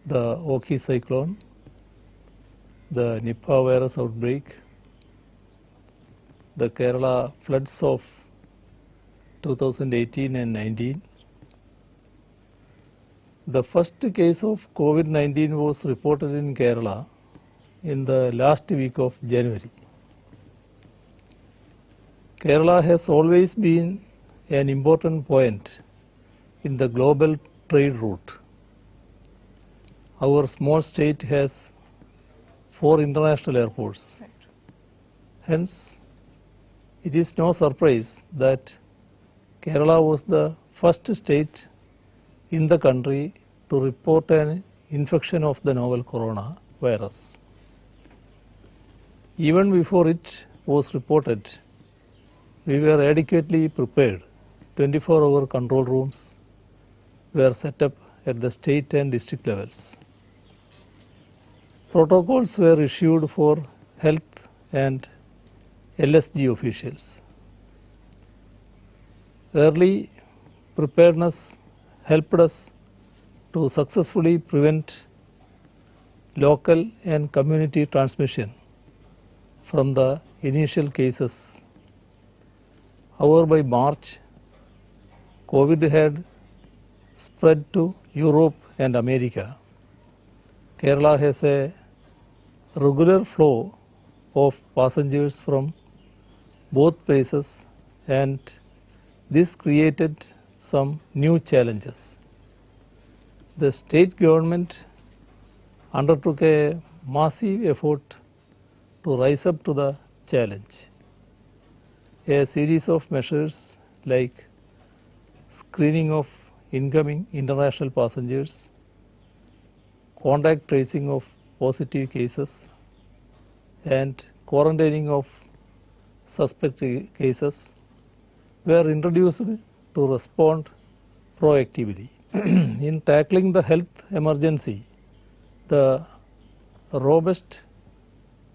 the Oki cyclone, the Nipah virus outbreak, the Kerala floods of 2018 and 19. The first case of COVID-19 was reported in Kerala in the last week of January. Kerala has always been an important point in the global trade route. Our small state has 4 international airports. Hence, it is no surprise that Kerala was the first state in the country to report an infection of the novel coronavirus. Even before it was reported, we were adequately prepared. 24-hour control rooms were set up at the state and district levels. Protocols were issued for health and LSG officials. Early preparedness helped us to successfully prevent local and community transmission from the initial cases. However, by March, COVID had spread to Europe and America. Kerala has a regular flow of passengers from both places, and this created some new challenges. The state government undertook a massive effort to rise up to the challenge. A series of measures like screening of incoming international passengers, contact tracing of positive cases, and quarantining of suspect cases were introduced to respond proactively. In tackling the health emergency, the robust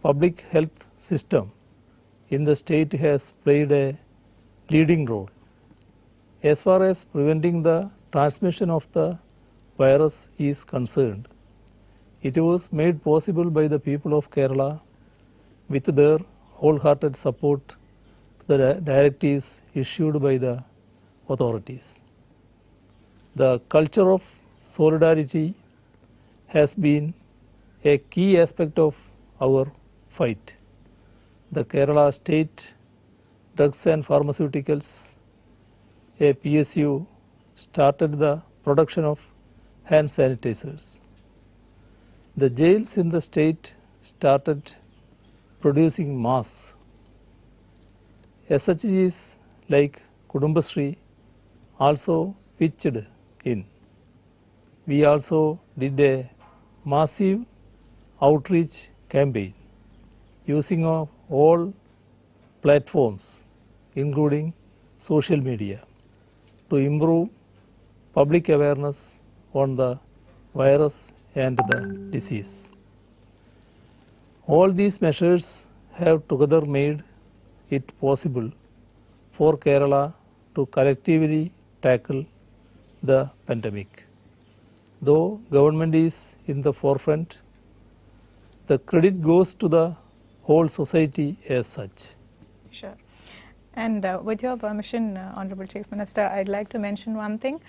public health system in the state has played a leading role. As far as preventing the transmission of the virus is concerned, it was made possible by the people of Kerala with their wholehearted support to the directives issued by the authorities. The culture of solidarity has been a key aspect of our fight. The Kerala State Drugs and Pharmaceuticals, a PSU, started the production of hand sanitizers. The jails in the state started producing masks. SHGs like Kudumbashree also pitched in. We also did a massive outreach campaign using all platforms, including social media, to improve public awareness on the virus and the disease. All these measures have together made it possible for Kerala to collectively tackle the pandemic. Though government is in the forefront, the credit goes to the whole society as such. Sure. And with your permission, Honorable Chief Minister, I'd like to mention one thing.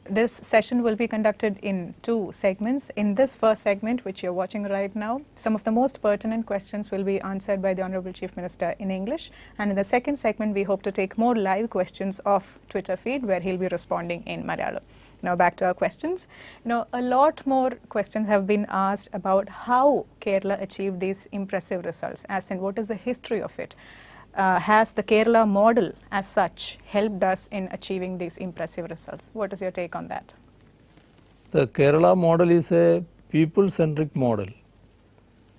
This session will be conducted in 2 segments. In this first segment, which you're watching right now, some of the most pertinent questions will be answered by the Honorable Chief Minister in English. And in the second segment, we hope to take more live questions off Twitter feed, where he'll be responding in Malayalam. Now back to our questions. A lot more questions have been asked about how Kerala achieved these impressive results, as in what is the history of it. Has the Kerala model as such helped us in achieving these impressive results? What is your take on that? The Kerala model is a people-centric model.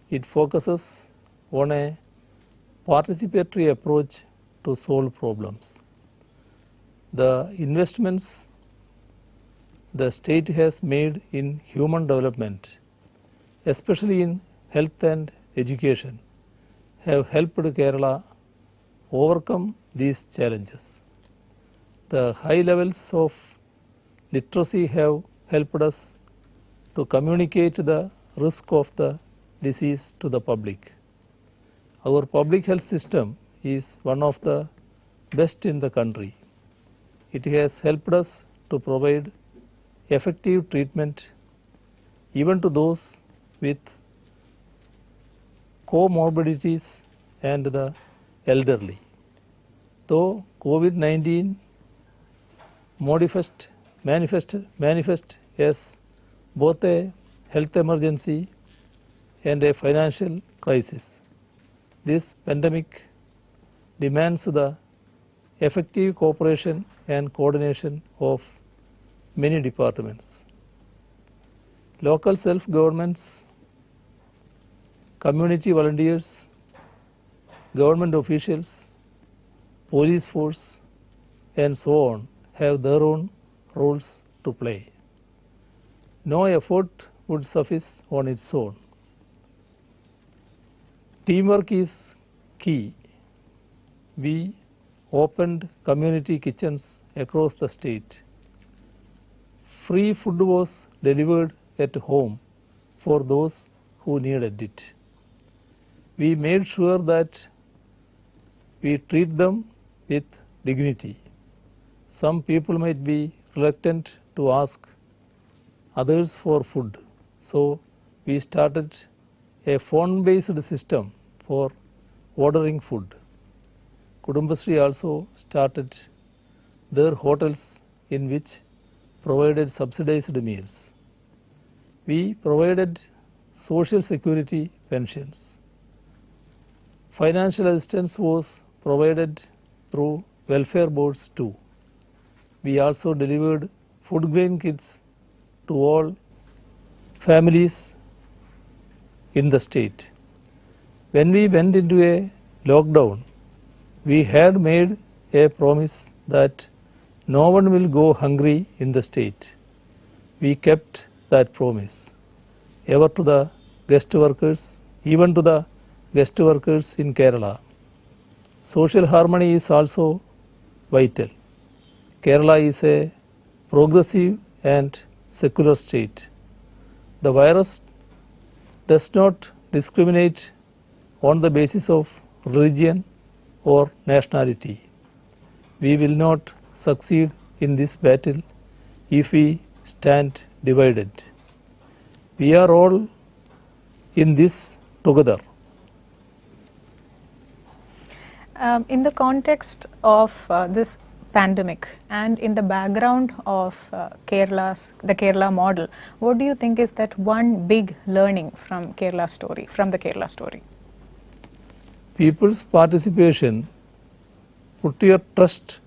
It focuses on a participatory approach to solve problems. The investments the state has made in human development, especially in health and education, have helped Kerala overcome these challenges. The high levels of literacy have helped us to communicate the risk of the disease to the public. Our public health system is one of the best in the country. It has helped us to provide effective treatment even to those with comorbidities and the elderly. Though COVID-19 manifest as both a health emergency and a financial crisis, this pandemic demands the effective cooperation and coordination of many departments. Local self-governments, community volunteers, government officials, police force, and so on have their own roles to play. No effort would suffice on its own. Teamwork is key. We opened community kitchens across the state. Free food was delivered at home for those who needed it. We made sure that we treat them with dignity. Some people might be reluctant to ask others for food, so we started a phone-based system for ordering food. Kudumbashree also started their hotels in which provided subsidized meals. We provided social security pensions. Financial assistance was provided through welfare boards too. We also delivered food grain kits to all families in the state. When we went into a lockdown, we had made a promise that no one will go hungry in the state. We kept that promise, ever to the guest workers, even to the guest workers in Kerala. Social harmony is also vital. Kerala is a progressive and secular state. The virus does not discriminate on the basis of religion or nationality. We will not succeed in this battle if we stand divided. We are all in this together. In the context of this pandemic and in the background of the Kerala model, what do you think is that one big learning from the Kerala story? People's participation, put your trust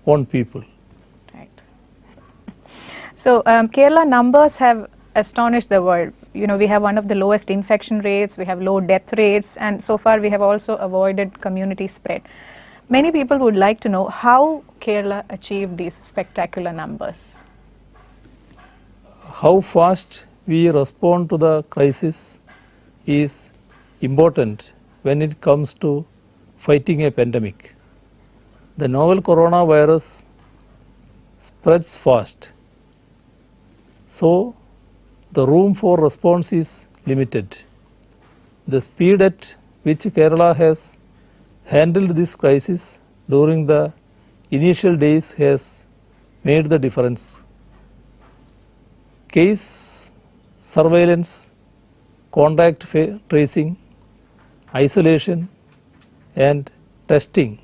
on people. Right. So Kerala numbers have astonished the world. You know, we have one of the lowest infection rates, we have low death rates, and so far we have also avoided community spread. Many people would like to know how Kerala achieved these spectacular numbers. How fast we respond to the crisis is important when it comes to fighting a pandemic. The novel coronavirus spreads fast, so the room for response is limited. The speed at which Kerala has handled this crisis during the initial days has made the difference. Case surveillance, contact tracing, isolation and testing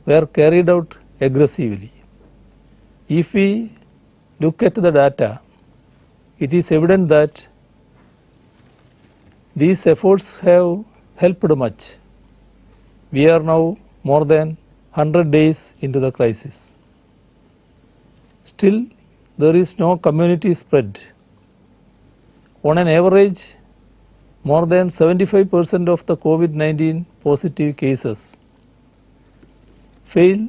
were carried out aggressively. If we look at the data, it is evident that these efforts have helped much. We are now more than 100 days into the crisis. Still, there is no community spread. On an average, more than 75% of the COVID-19 positive cases fail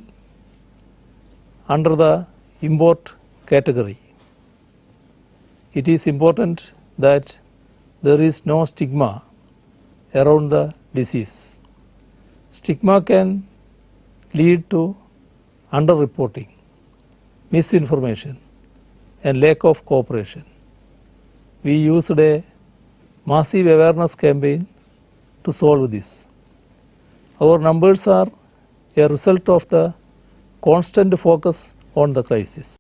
under the import category. It is important that there is no stigma around the disease. Stigma can lead to underreporting, misinformation, and lack of cooperation. We used a massive awareness campaign to solve this. Our numbers are a result of the constant focus on the crisis.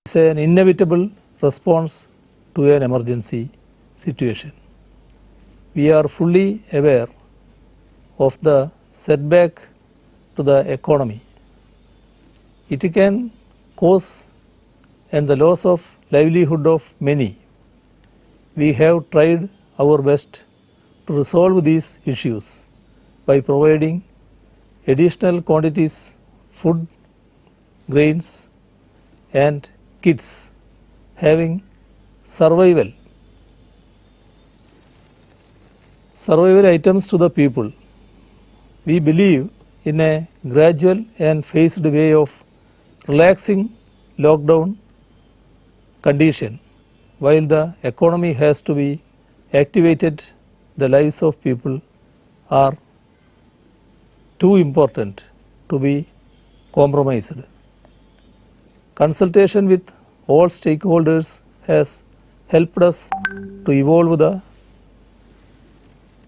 It's an inevitable response to an emergency situation. We are fully aware of the setback to the economy. It can cause and the loss of livelihood of many. We have tried our best to resolve these issues by providing additional quantities food, grains and kits having survival items to the people. We believe in a gradual and phased way of relaxing lockdown condition. While the economy has to be activated, the lives of people are too important to be compromised. Consultation with all stakeholders has helped us to evolve the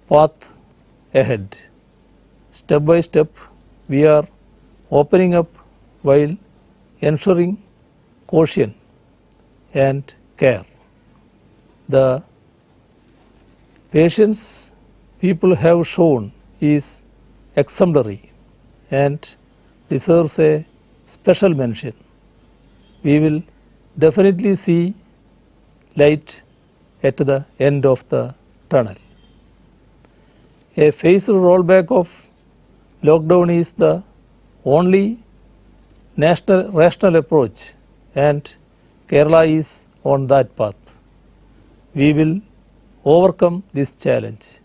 path ahead. Step by step, we are opening up while ensuring caution and care. The patience people have shown is exemplary and deserves a special mention. We will definitely see light at the end of the tunnel. A phased rollback of lockdown is the only rational approach, and Kerala is on that path. We will overcome this challenge,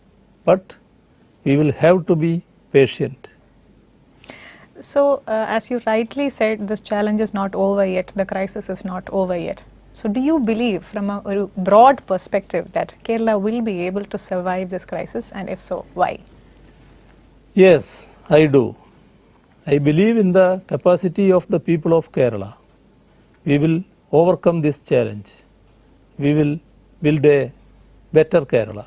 but we will have to be patient. So, as you rightly said, this challenge is not over yet, the crisis is not over yet. So, do you believe from a broad perspective that Kerala will be able to survive this crisis, and if so, why? Yes, I do. I believe in the capacity of the people of Kerala. We will overcome this challenge. We will build a better Kerala.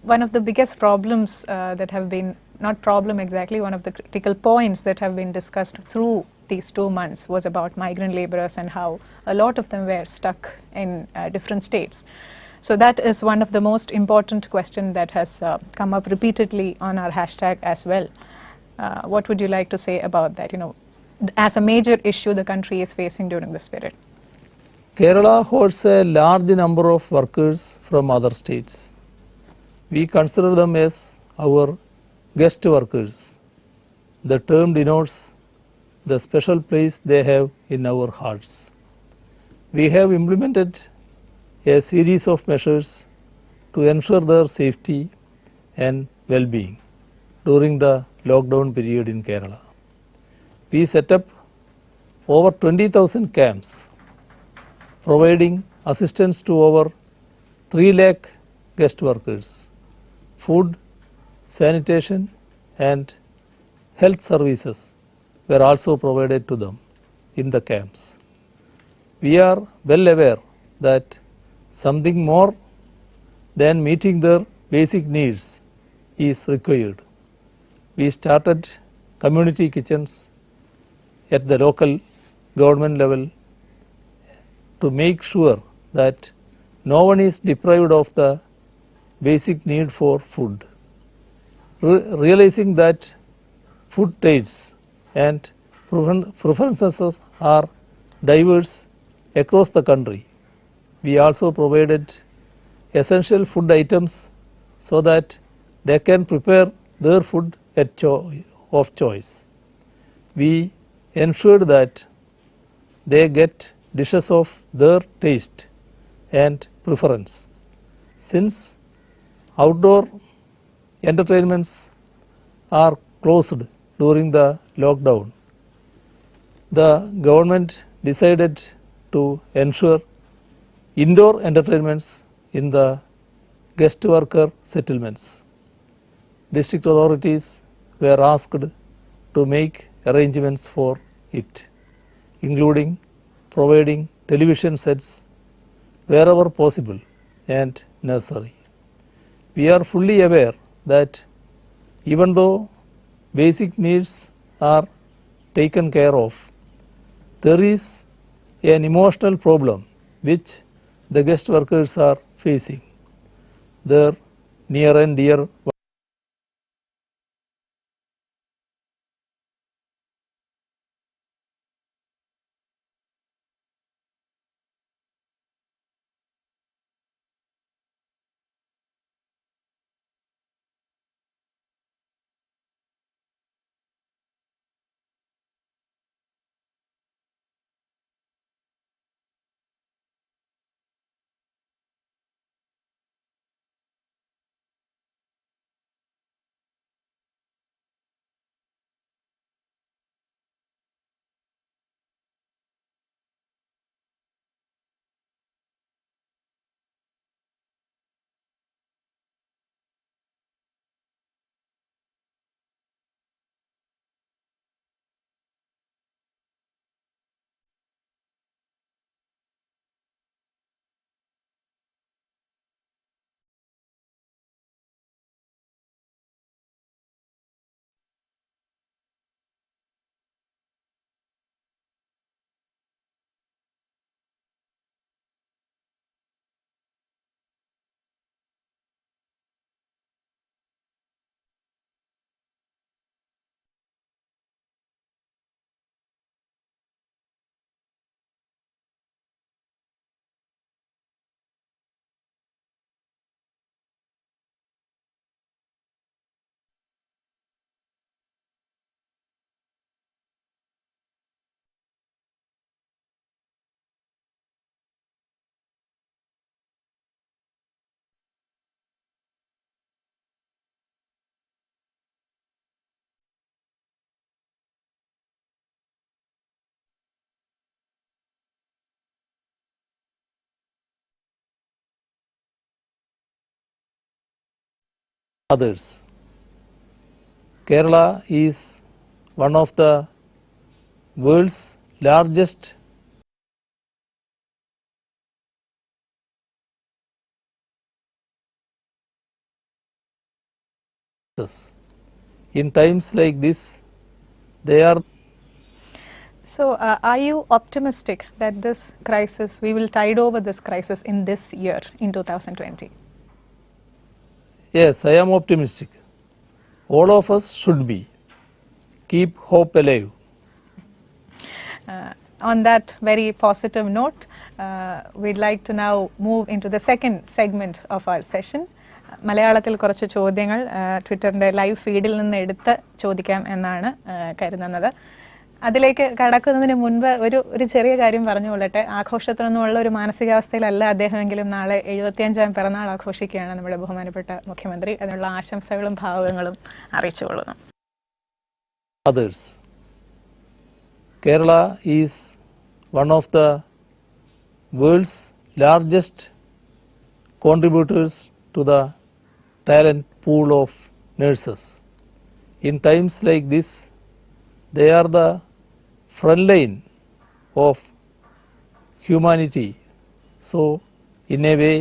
One of the biggest problems that have been, not problem exactly, one of the critical points that have been discussed through these 2 months was about migrant laborers and how a lot of them were stuck in different states. So that is one of the most important questions that has come up repeatedly on our hashtag as well. What would you like to say about that? You know, as a major issue the country is facing during this period. Kerala holds a large number of workers from other states. We consider them as our guest workers. The term denotes the special place they have in our hearts. We have implemented a series of measures to ensure their safety and well-being during the lockdown period in Kerala. We set up over 20,000 camps providing assistance to over 3 lakh guest workers. Food, sanitation and health services were also provided to them in the camps. We are well aware that something more than meeting their basic needs is required. We started community kitchens at the local government level to make sure that no one is deprived of the basic need for food. Realizing that food tastes and preferences are diverse across the country, we also provided essential food items so that they can prepare their food of choice. We ensured that they get dishes of their taste and preference. Since outdoor entertainments are closed during the lockdown, the government decided to ensure indoor entertainments in the guest worker settlements. District authorities were asked to make arrangements for it, including providing television sets wherever possible and necessary. We are fully aware that even though basic needs are taken care of, there is an emotional problem which the guest workers are facing. Their near and dear others. Kerala is one of the world's largest in times like this they are. So are you optimistic that this crisis, we will tide over this crisis in this year, in 2020? Yes, I am optimistic. All of us should be. Keep hope alive. On that very positive note, we'd like to now move into the second segment of our session. മലയാളത്തിൽ കുറച്ച് ചോദ്യങ്ങൾ ട്വിറ്ററിൻ്റെ live ഫീഡിൽ നിന്ന് എടുത്ത് ചോദിക്കാം എന്നാണ് കരുതുന്നത്. അതിലേക്ക് കടക്കുന്നതിന് മുൻപ് ഒരു ചെറിയ കാര്യം പറഞ്ഞുകൊള്ളട്ടെ. ആഘോഷത്തിനൊന്നുമുള്ള ഒരു മാനസികാവസ്ഥയിലല്ല അദ്ദേഹമെങ്കിലും നാളെ 75ാം പിറന്നാൾ ആഘോഷിക്കുകയാണ് നമ്മുടെ ബഹുമാനപ്പെട്ട മുഖ്യമന്ത്രി. അതിനുള്ള ആശംസകളും ഭാവുകങ്ങളും അറിയിച്ചുകൊള്ളുന്നു. Others. Kerala is one of the world's largest contributors to the talent pool of nurses. In times like this, they are the front line of humanity. So, in a way,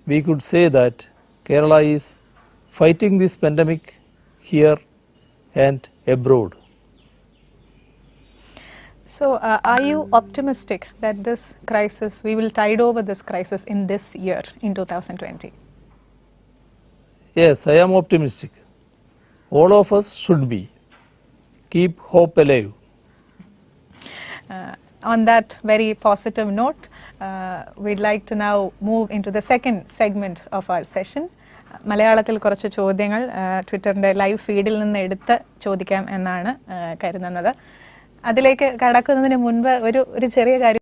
we could say that Kerala is fighting this pandemic here and abroad. So, are you optimistic that this crisis, we will tide over this crisis in this year, in 2020? Yes, I am optimistic. All of us should be. Keep hope alive. On that very positive note, we'd like to now move into the second segment of our session. മലയാളത്തിൽ കുറച്ച് ചോദ്യങ്ങൾ ട്വിറ്ററിൻ്റെ live ഫീഡിൽ നിന്ന് എടുത്ത് ചോദിക്കാം എന്നാണ് കരുതുന്നത്. അതിലേക്ക് കടക്കുന്നതിന് മുൻപ് ഒരു ചെറിയ കാര്യം